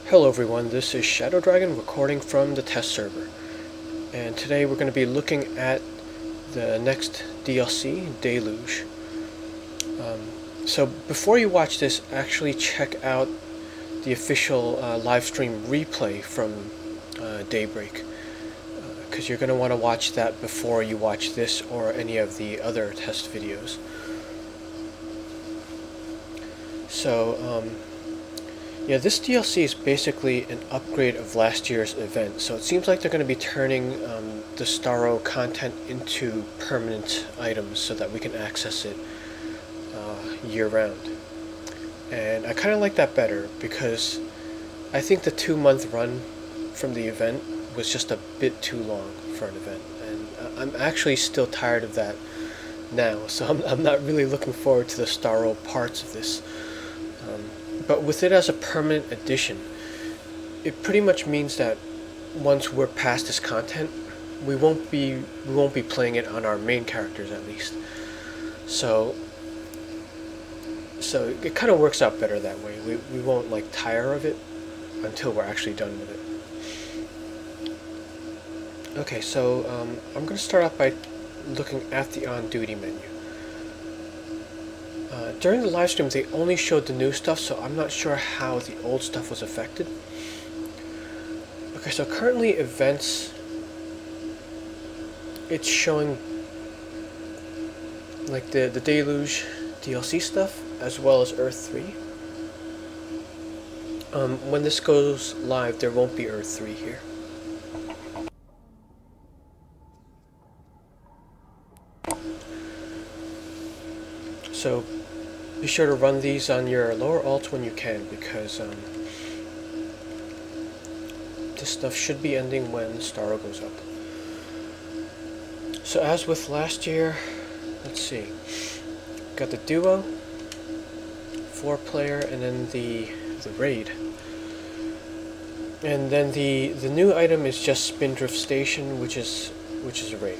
Hello everyone, this is Shadow Dragon recording from the test server, and today we're going to be looking at the next DLC, Deluge. So before you watch this, actually check out the official livestream replay from Daybreak, because you're going to want to watch that before you watch this or any of the other test videos. So, yeah, this DLC is basically an upgrade of last year's event, so it seems like they're going to be turning the Starro content into permanent items so that we can access it year-round. And I kind of like that better, because I think the 2-month run from the event was just a bit too long for an event, and I'm actually still tired of that now, so I'm not really looking forward to the Starro parts of this. But with it as a permanent addition, it pretty much means that once we're past this content, we won't be playing it on our main characters, at least. So it kind of works out better that way. We won't like tire of it until we're actually done with it. Okay, so I'm going to start off by looking at the on-duty menu. During the live stream, they only showed the new stuff, so I'm not sure how the old stuff was affected. Okay, so currently events, it's showing like the Deluge DLC stuff as well as Earth 3. When this goes live, there won't be Earth 3 here. So be sure to run these on your lower alt when you can, because this stuff should be ending when Starro goes up. So as with last year, let's see, got the duo, 4-player, and then the raid. And then the new item is just Spindrift Station, which is a raid.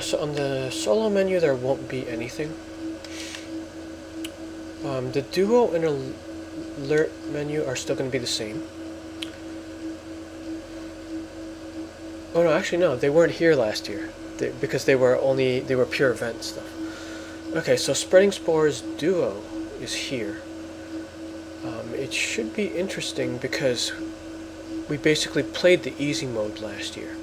So on the solo menu there won't be anything. The duo and alert menu are still going to be the same. Oh no, actually no, they weren't here last year, because they were pure event stuff. Okay, so Spreading Spores duo is here. It should be interesting because we basically played the easy mode last year.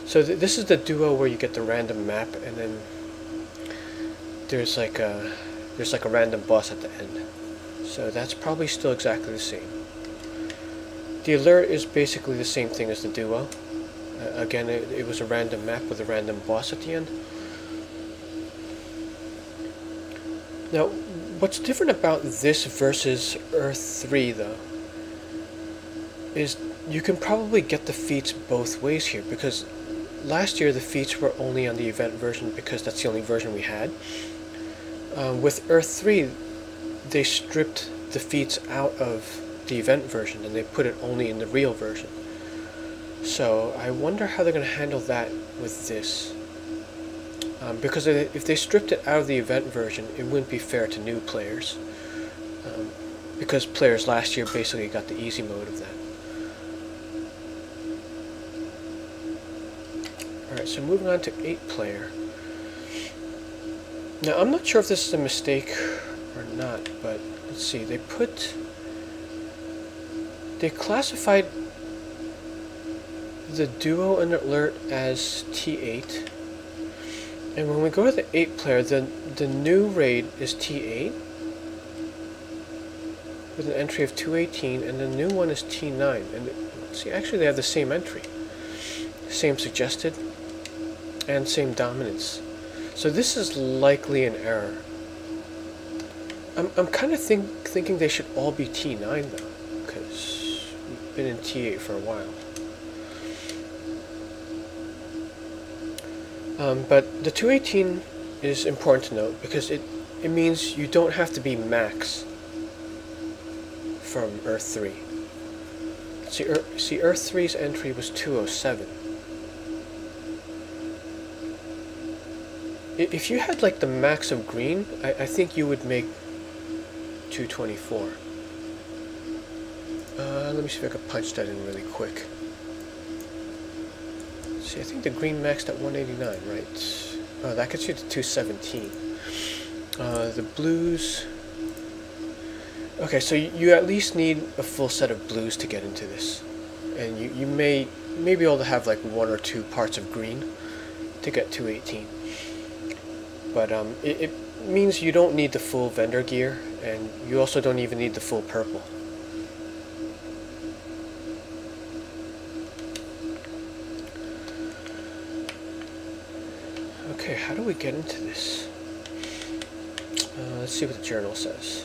So this is the duo where you get the random map, and then there's like a random boss at the end. So that's probably still exactly the same. The alert is basically the same thing as the duo. Again, it was a random map with a random boss at the end. Now, what's different about this versus Earth 3 though is you can probably get the feats both ways here, because last year the feats were only on the event version because that's the only version we had. With Earth 3, they stripped the feats out of the event version and they put it only in the real version. So I wonder how they're going to handle that with this. Because if they stripped it out of the event version, it wouldn't be fair to new players. Because players last year basically got the easy mode of that. Alright, so moving on to 8-player. Now, I'm not sure if this is a mistake or not, but let's see. They classified the duo and alert as T8. And when we go to the 8-player, the new raid is T8 with an entry of 218, and the new one is T9. And see, actually they have the same entry. Same suggested, and same dominance. So this is likely an error. I'm kind of thinking they should all be T9 though, because we've been in T8 for a while. But the 218 is important to note because it means you don't have to be max from Earth 3. See, Earth 3's entry was 207. If you had like the max of green, I think you would make 224. Let me see if I can punch that in really quick. See, I think the green maxed at 189, right? Oh, that gets you to 217. The blues... Okay, so you at least need a full set of blues to get into this. And you may be able to have like 1 or 2 parts of green to get 218. But it means you don't need the full vendor gear, and you also don't even need the full purple. Okay, how do we get into this? Let's see what the journal says.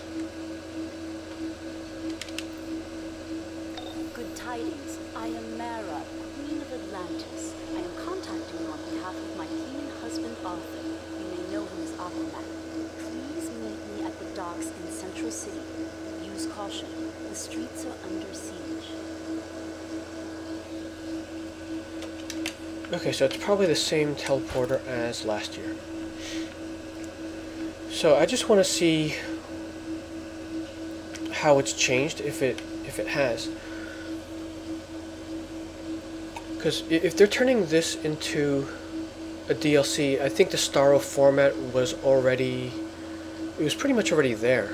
Good tidings. I am Mera, Queen of Atlantis. I am contacting you on behalf of my king and husband Arthur. You may know him as Aquaman. Please meet me at the docks in Central City. Use caution. The streets are under siege. Okay, so it's probably the same teleporter as last year. So I just want to see how it's changed, if it has. Because if they're turning this into a DLC, I think the Starro format was pretty much already there.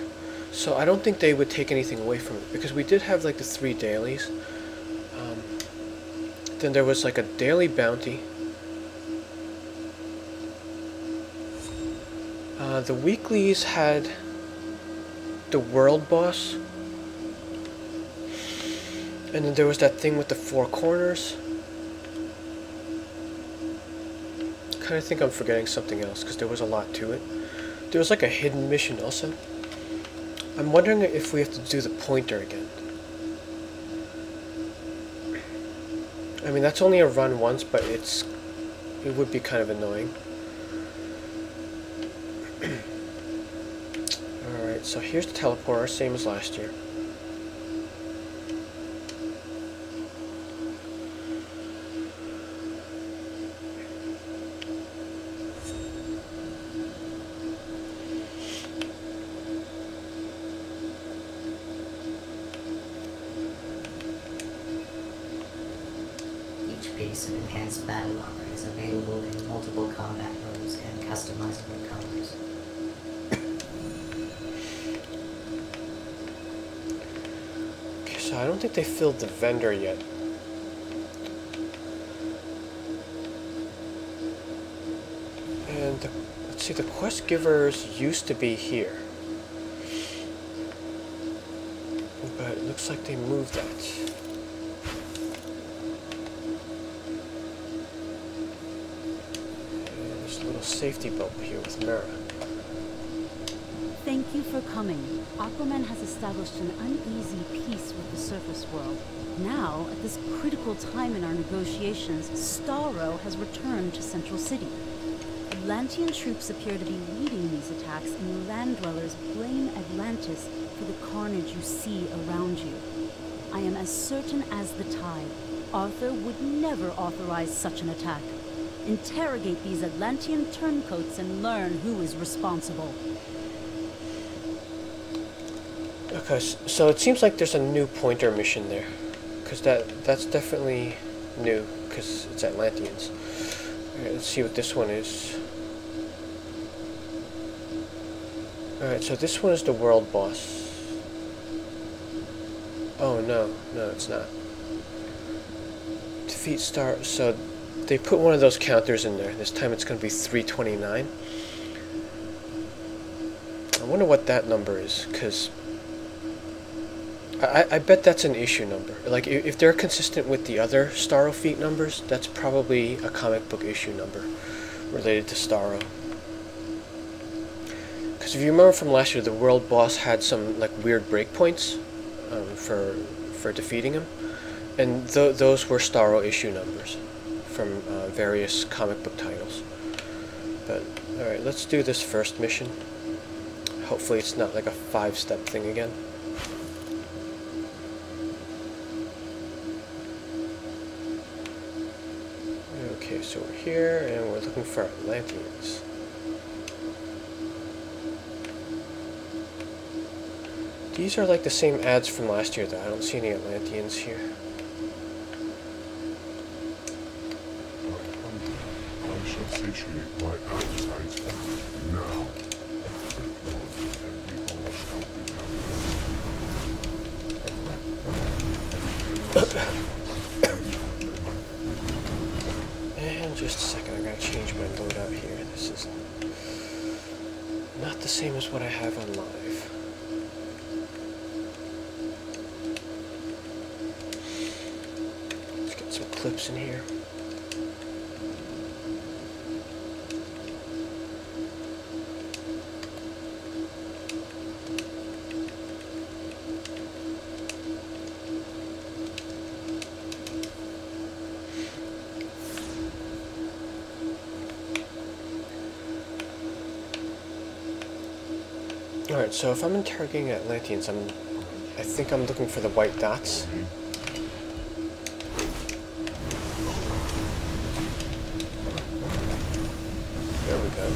So I don't think they would take anything away from it, because we did have like the 3 dailies. Then there was like a daily bounty. The weeklies had the world boss. And then there was that thing with the 4 corners. I think I'm forgetting something else, because there was a lot to it. There was like a hidden mission also. I'm wondering if we have to do the pointer again. I mean, that's only a run once, but it would be kind of annoying. Alright, so here's the teleporter, same as last year. Piece of enhanced battle armor is available in multiple combat modes and customizable colors. Okay, so I don't think they filled the vendor yet. And let's see, the quest givers used to be here. But it looks like they moved that. Safety belt here with Mera. Thank you for coming. Aquaman has established an uneasy peace with the surface world. Now, at this critical time in our negotiations, Starro has returned to Central City. Atlantean troops appear to be leading these attacks, and land dwellers blame Atlantis for the carnage you see around you. I am as certain as the tide. Arthur would never authorize such an attack. Interrogate these Atlantean turncoats and learn who is responsible. Okay, so it seems like there's a new pointer mission there. Because that's definitely new, because it's Atlanteans. Alright, let's see what this one is. Alright, so this one is the world boss. Oh no, it's not. Defeat Star, so they put one of those counters in there. This time it's going to be 329. I wonder what that number is, because I bet that's an issue number. Like, if they're consistent with the other Starro feat numbers, that's probably a comic book issue number related to Starro. Because if you remember from last year, the world boss had some like weird breakpoints for defeating him, and those were Starro issue numbers from various comic book titles. But alright, let's do this first mission. Hopefully it's not like a 5-step thing again. Okay, so we're here and we're looking for Atlanteans. These are like the same ads from last year though. I don't see any Atlanteans here. I shall satiate my appetite now. And just a second, I gotta change my loadout here. This is not the same as what I have on live. Let's get some clips in here. Alright, so if I'm interrogating Atlanteans, I think I'm looking for the white dots. There we go.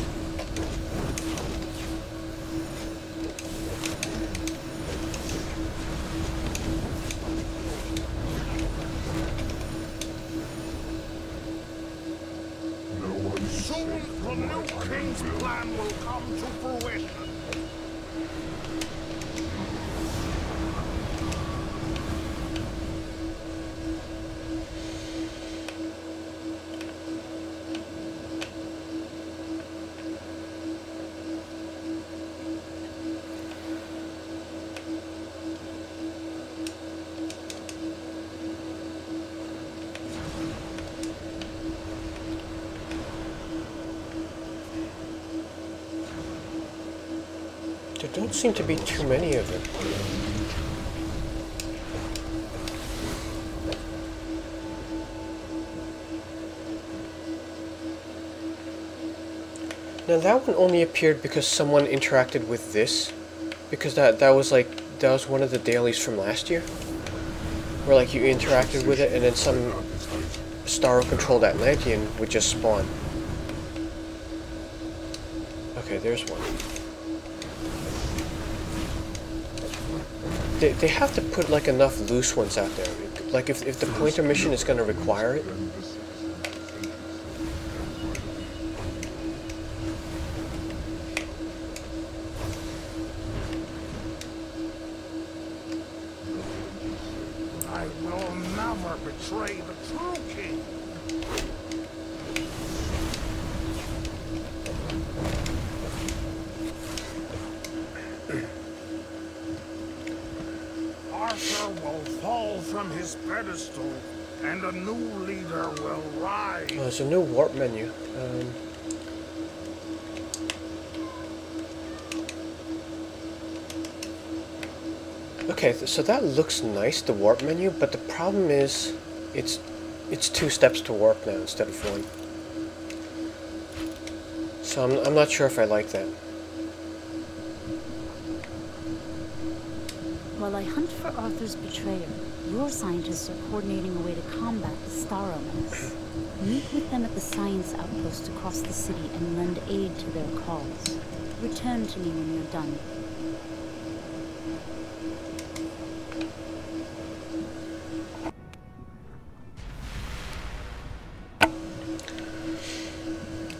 No one Soon the new king's plan will come to fruition. There don't seem to be too many of them. Now that one only appeared because someone interacted with this, because that was one of the dailies from last year, where like you interacted with it and then some Starro-controlled Atlantean would just spawn. Okay, there's one. They have to put like enough loose ones out there. Like if the pointer mission is going to require it. I will never betray the true king. Arthur will fall from his pedestal, and a new leader will rise. Oh, there's a new warp menu. Okay, so that looks nice, the warp menu, but the problem is it's 2 steps to warp now instead of 1. So I'm not sure if I like that. While I hunt for Arthur's betrayer, your scientists are coordinating a way to combat the Starro menace. Meet with them at the science outpost across the city and lend aid to their cause. Return to me when you're done.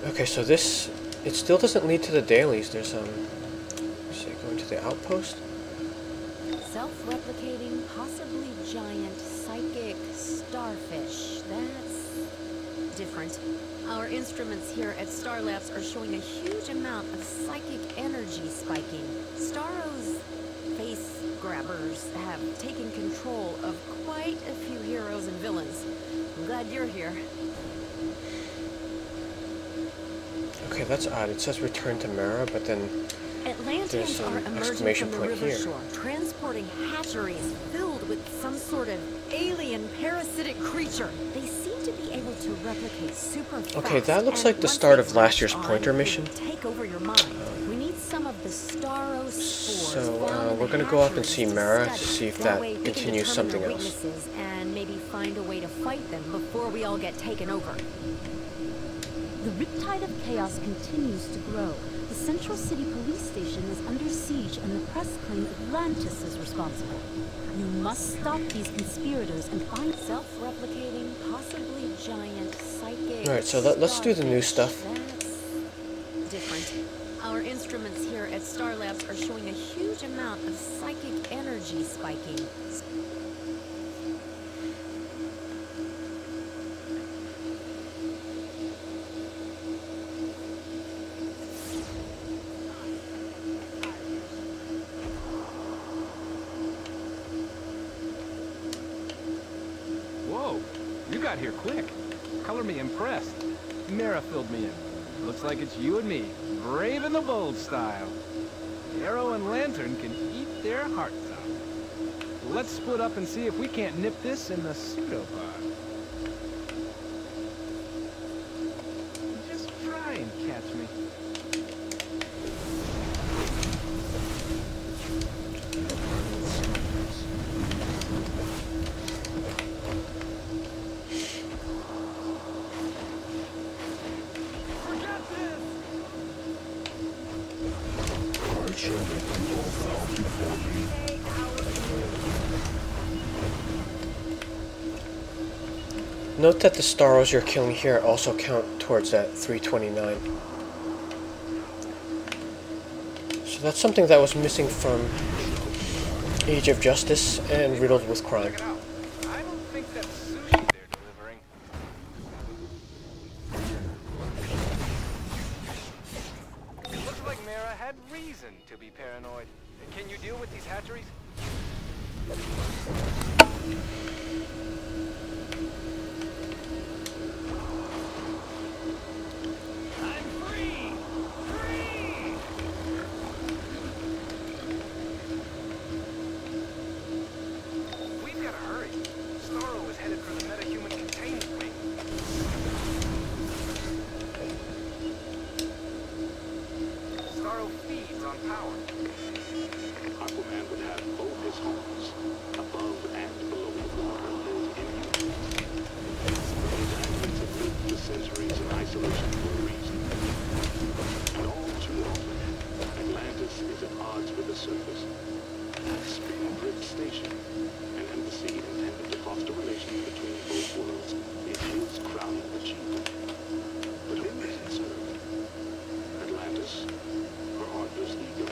Okay, so this, it still doesn't lead to the dailies. There's say going to the outpost. Self-replicating, possibly giant, psychic starfish. That's different. Our instruments here at Star Labs are showing a huge amount of psychic energy spiking. Starro's face grabbers have taken control of quite a few heroes and villains. I'm glad you're here. Okay, that's odd. It says return to Mera, but then Atlanteans are emerging exclamation from the point river here. shore, transporting hatcheries filled with some sort of alien parasitic creature. They seem to be able to replicate super fast. Okay, that looks and like the once start they of last year's latch on, pointer they mission. Take over your mind. We need some of the Starro spores. So found in we're the gonna go up and hatcheries see to Mera to study. see if that way we can continues determine something their else. weaknesses and maybe find a way to fight them before we all get taken over. The riptide of chaos continues to grow. The Central City Police Station is under siege, and the press claim Atlantis is responsible. You must stop these conspirators and find self-replicating, possibly giant psychic. Alright, so let's do the new stuff. That's different. Our instruments here at Star Labs are showing a huge amount of psychic energy spiking. Whoa, you got here quick. Color me impressed. Mera filled me in. Looks like it's you and me, brave and the bold style. Arrow and Lantern can eat their hearts out. Let's split up and see if we can't nip this in the pseudopod. Just try and catch me. Note that the Starros you're killing here also count towards that 329. So that's something that was missing from Age of Justice and Riddled with Crime. Check it out. I don't think that's sushi they're delivering. It looks like Mera had reason to be paranoid. Can you deal with these hatcheries? Aquaman would have both his homes, above and below the water, built in unison. Those athletes have lived the centuries in isolation for a reason. And all too often, Atlantis is at odds with the surface. Spindrift Station, an embassy intended to foster relations between both worlds, is his crowning achievement. But who is it served? Atlantis, or Arthur's ego?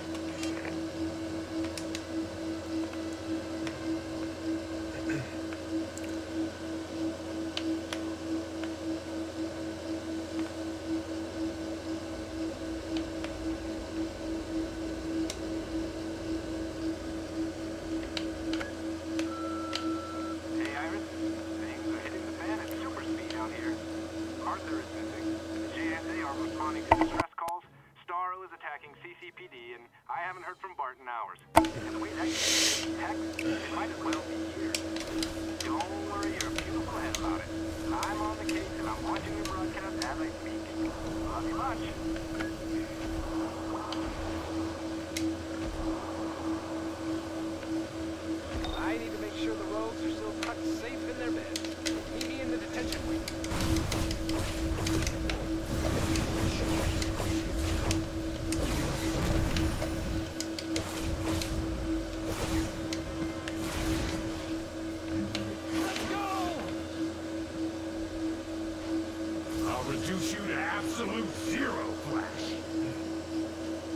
Reduce you to absolute zero, Flash.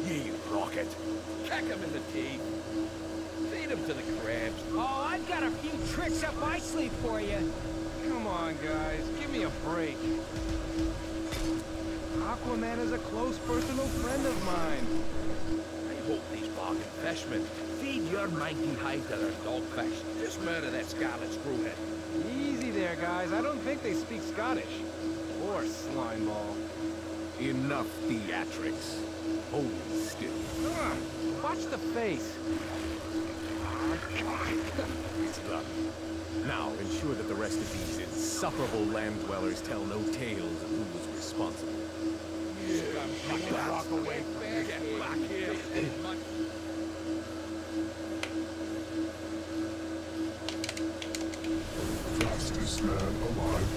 Yeah, you rocket. Check him in the teeth. Feed him to the crabs. Oh, I've got a few tricks up my sleeve for you. Come on, guys. Give me a break. Aquaman is a close personal friend of mine. I hope these bargain fishmen feed your mighty hive to their dogfish. Just murder that scarlet screwhead. Easy there, guys. I don't think they speak Scottish. Or slimeball. Enough theatrics. Hold still. Watch the face. It's done. Now ensure that the rest of these insufferable land dwellers tell no tales of who was responsible. Yeah, walk away. Get back here. Fastest man alive.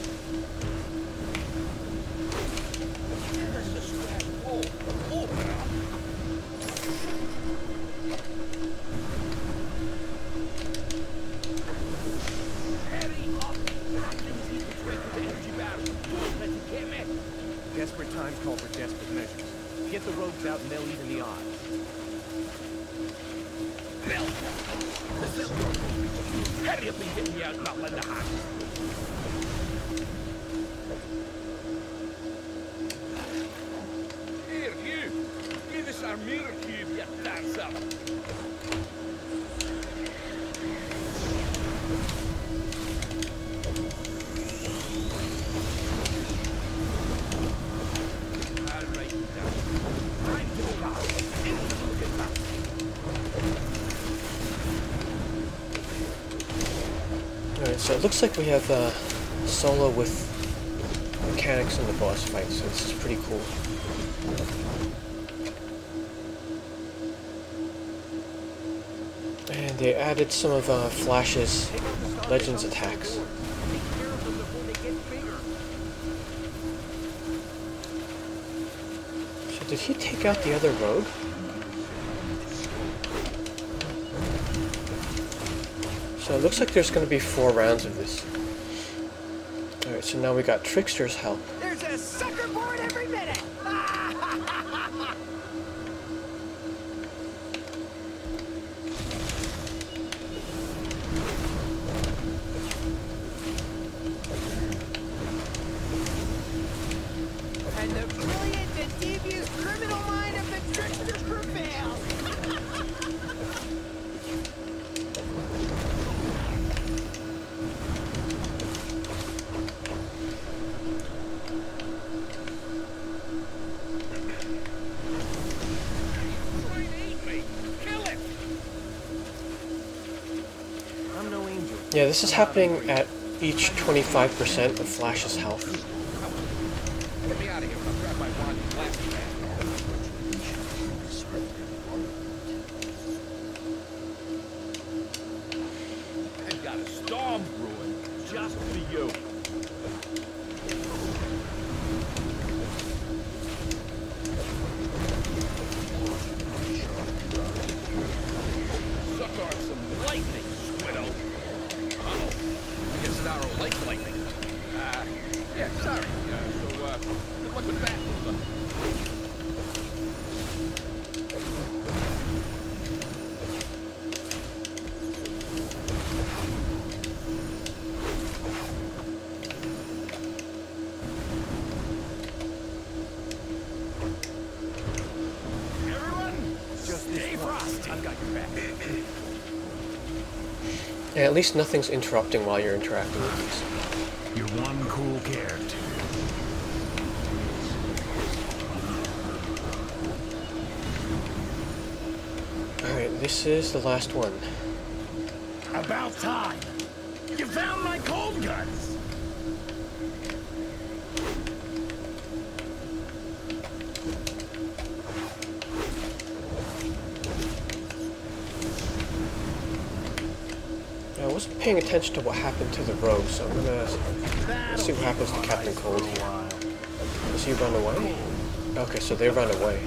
Desperate times call for desperate measures. Get the rogues out and they'll even the odds. Hurry up and get me out, not let the hot. Here, you! Give us our mirror cube, you dancer! Alright, so it looks like we have solo with mechanics in the boss fight, so this is pretty cool. And they added some of Flash's Legends attacks. So did he take out the other rogue? So it looks like there's going to be 4 rounds of this. Alright, so now we got Trickster's help. There's a sucker board every minute! And the brilliant and devious criminal mind of the Trickster prevails! Yeah, this is happening at each 25% of Flash's health. Get me out of here when I grab my wand and blast you, man. I've got a storm brewing just for you. Suck on some lightning, Squiddo. I guess Starro likes lightning. Yeah, sorry. Good luck with that. Everyone, just stay frosty. I've got your back. Yeah, at least nothing's interrupting while you're interacting with these. You're one cool character. Alright, this is the last one. About time. You found my cold guns. I wasn't paying attention to what happened to the rogue, so I'm gonna see what happens to Captain Cold here. Does he run away? Okay, so they run away.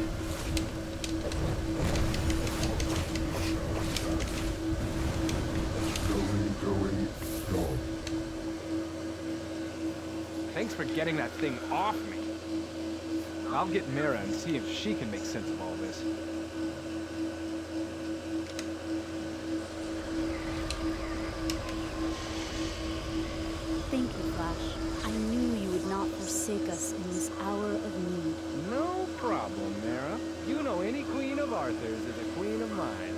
Going. Thanks for getting that thing off me. I'll get Mera and see if she can make sense of all this. Thank you, Flash. I knew you would not forsake us in this hour of need. No problem, Mera. You know any queen of Arthur's is a queen of mine.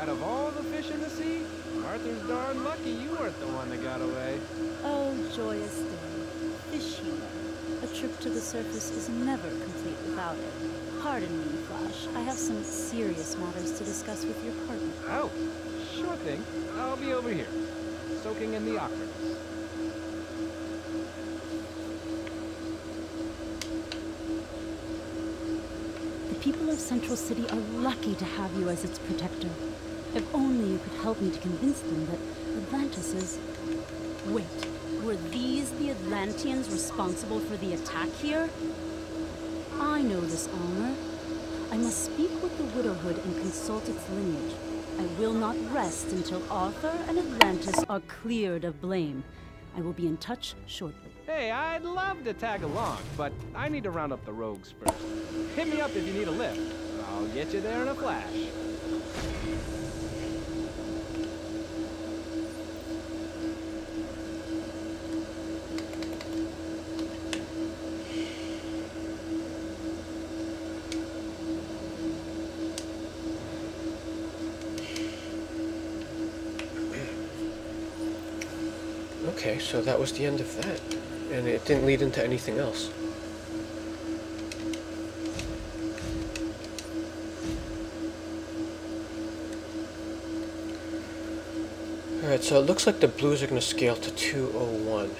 Out of all the fish in the sea, Arthur's darn lucky you weren't the one that got away. Oh, joyous day. Fish healer. A trip to the surface is never complete without it. Pardon me, Flash. I have some serious matters to discuss with your partner. Oh, sure thing. I'll be over here, soaking in the awkwardness. The people of Central City are lucky to have you as its protector. If only you could help me to convince them that Atlantis is... Wait, were these the Atlanteans responsible for the attack here? I know this honor. I must speak with the Widowhood and consult its lineage. I will not rest until Arthur and Atlantis are cleared of blame. I will be in touch shortly. Hey, I'd love to tag along, but I need to round up the rogues first. Hit me up if you need a lift. I'll get you there in a flash. Okay, so that was the end of that, and it didn't lead into anything else. Alright, so it looks like the blues are going to scale to 201. And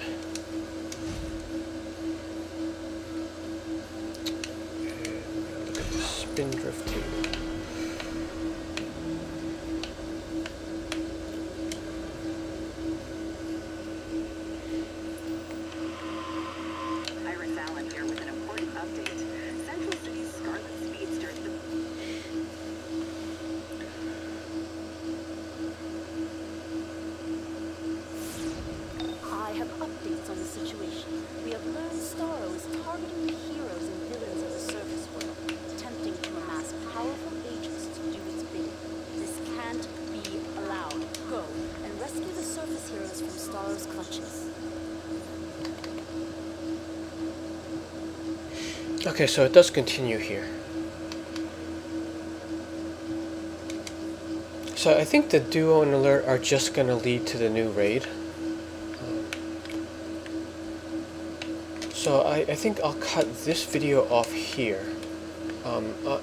look at the spin drift table. Okay, so it does continue here. So I think the duo and alert are just going to lead to the new raid. So I think I'll cut this video off here,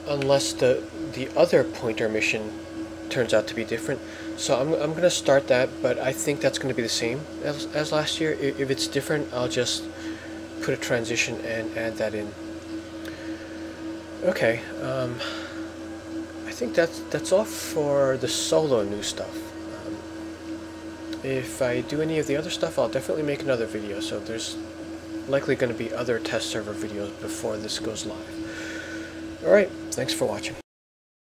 unless the other pointer mission turns out to be different. So I'm going to start that, but I think that's going to be the same as last year. If it's different, I'll just put a transition and add that in. Okay, I think that's all for the solo new stuff. If I do any of the other stuff, I'll definitely make another video, so there's likely going to be other test server videos before this goes live. Alright, thanks for watching.